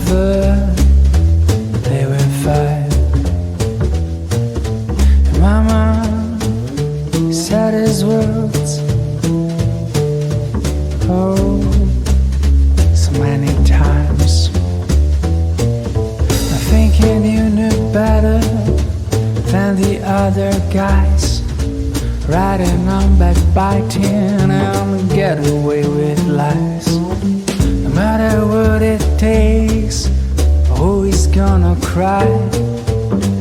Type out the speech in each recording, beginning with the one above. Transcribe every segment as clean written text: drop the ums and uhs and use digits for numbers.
never play with fire. And Mama said his words, oh, so many times. I'm thinking you knew better than the other guys, riding on backbiting and get away with lies. No matter what it takes, always gonna cry.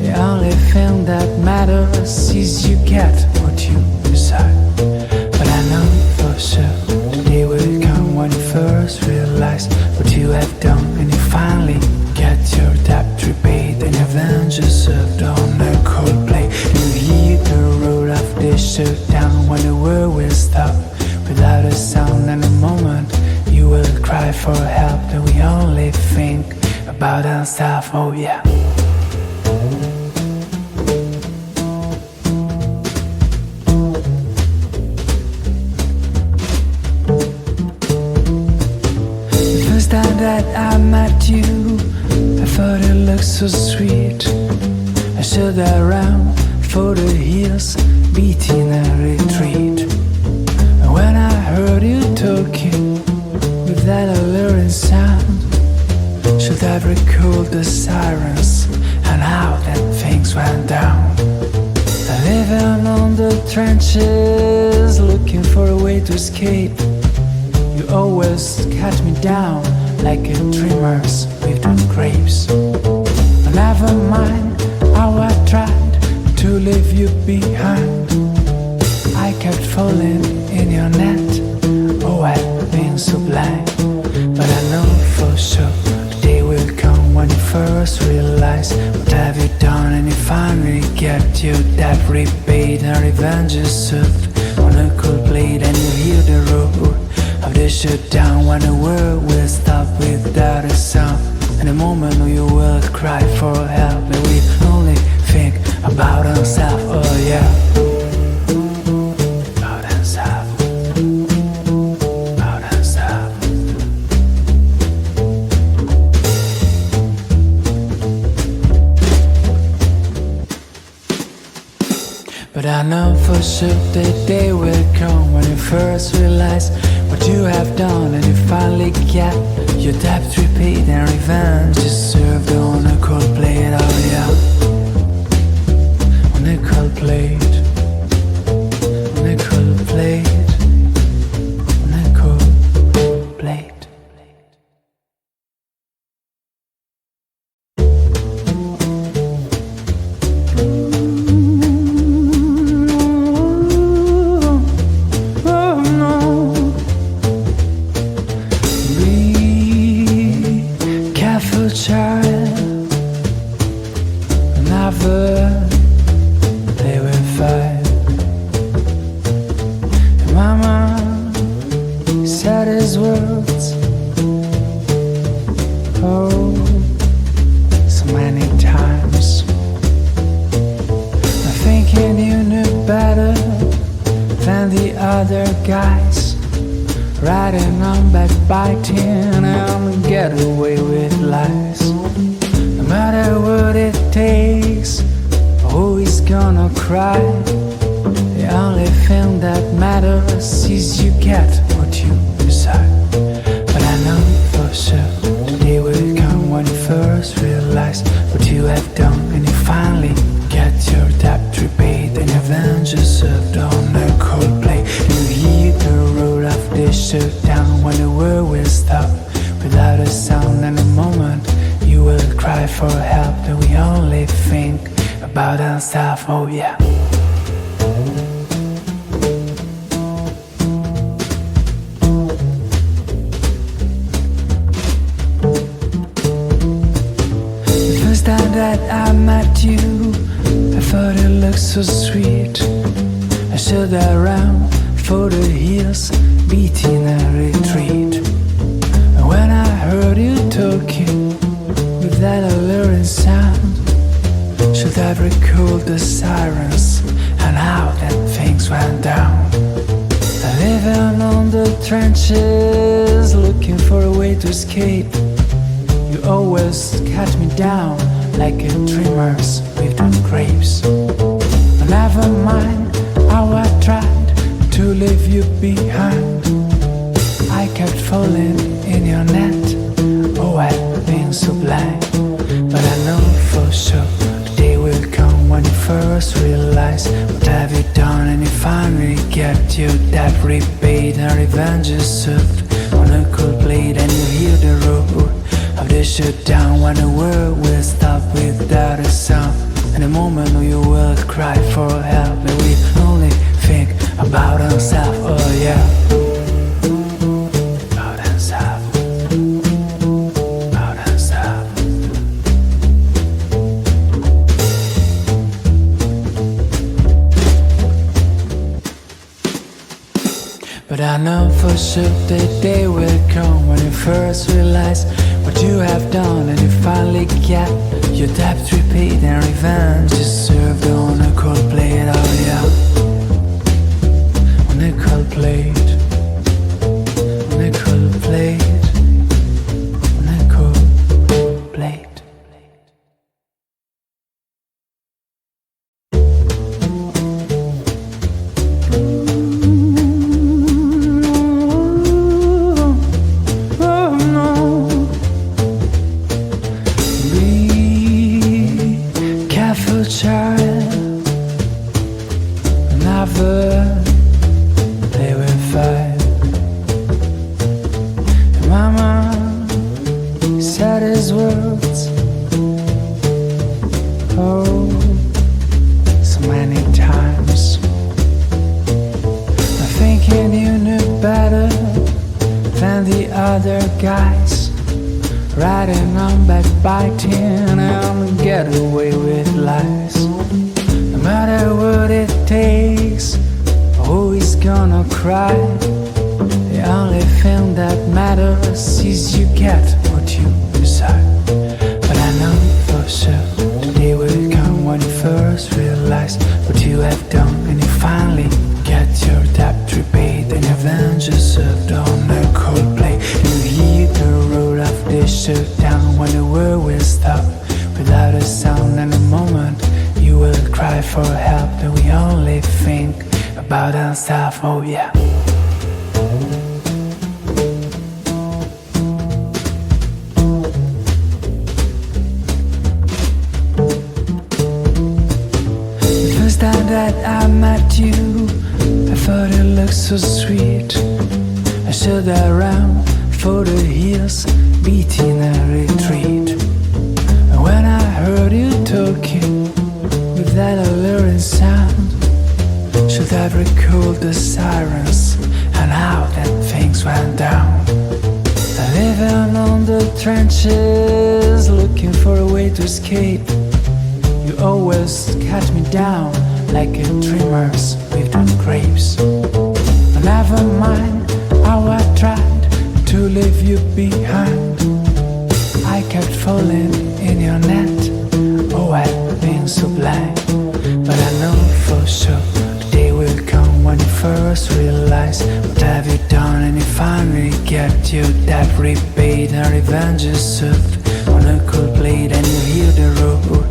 The only thing that matters is you get what you decide. But I know for sure the day will come when you first realize what you have done, and you finally get your debt repaid, and your vengeance served on a cold plate. You hear the roar of this shutdown when the world will stop without a sound. And the moment you will cry for help, and we only think about ourselves. Oh yeah. The first time that I met you, I thought it looked so sweet. I stood around for the hills, beating a retreat. And when I heard you talking with that alluring sound, should have recalled the sirens and how that things went down. Living on the trenches, looking for a way to escape. You always cut me down like a dreamer's with the grapes. But never mind how I tried to leave you behind. I kept falling in your net. Oh, I've been so blind. But I know for sure the day will come when you first realize what have you done, and you finally get your debt repaid, and revenge is served on a cold plate. And you hear the roar of the shutdown when the world will stop without a sound. And the moment you will cry for help, and we only think about ourselves. Oh yeah. About ourselves. About ourselves. But I know for sure the day will come when you first realize what you have done, and you finally get your debt repaid, and revenge is served on a cold plate. Oh yeah. On a cold plate. On a cold plate. On a cold plate. Riding on backbiting and get away with lies. No matter what it takes, always gonna cry. The only thing that matters is you get what you decide. But I know for sure the day will come when you first realize what you have done, and you finally get your debt repaid, and your vengeance served on a cold plate. You hear the roar of the shutdown when the world will stop without a sound. And the moment you will cry for help, and we only think about ourselves. Oh yeah. The first time that I met you, I thought it looked so sweet. I stood around for the hills, beating a retreat. And when I heard you talking with that alluring sound, should have recalled the sirens and how that things went down. Living on the trenches, looking for a way to escape. You You always cut me down like a dreamer's with on grapes. But never mind how I tried to leave you behind. I kept falling in your net. Oh, I've been so blind. But I know for sure the day will come when you first realize what have you done, and you finally get your debt repaid and revenge is served on a cold plate. And you hear the roar of the shutdown when the world will stop without a sound. In a moment when you will cry for help, and we only think about ourselves. Oh yeah, about ourselves, about ourselves. But I know for sure the day will come when you first realize what you have done, and you finally get your debt repaid and revenge is served on a cold plate. Oh yeah, on a cold plate, on a cold plate, on a cold plate. Child, never play with fire. And Mama said his words, oh, so many times. I'm thinking you knew better than the other guys, riding on backbiting and get away with lies. No matter what it takes, always gonna cry. The only thing that matters is you get what you decide. But I know for sure the day will come when you first realize what you have done, and you finally get your debt repaid and your vengeance served on a cold plate. You hear the roar of the shutdown when the world will stop without a sound. And the moment you will cry for help, and we only think about ourselves. Oh yeah. The first time that I met you, I thought it looked so sweet. I stood around for the hills, beating a retreat. And when I heard you talking with that alluring sound, should have recalled the sirens and how that things went down. Living on the trenches, looking for a way to escape. You always cut me down like a dreamer's with on grapes. But never mind how I tried to leave you behind. I kept falling in your net. Oh, I've been so blind. But I know for sure the day will come when you first realize what have you done, and you finally get your debt repaid and revenge is served on a cold plate. And you hear the roar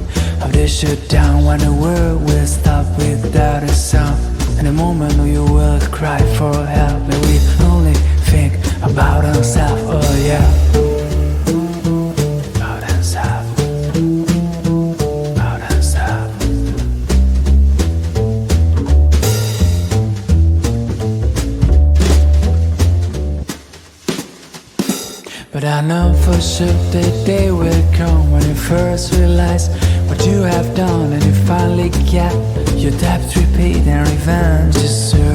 of the shutdown when the world will stop without a sound. And the moment you will cry for help, and we only think about ourselves. Oh yeah, about ourselves, about ourselves. But I know for sure the day will come when you first realize what you have done, and you finally get your debt repaid and revenge is served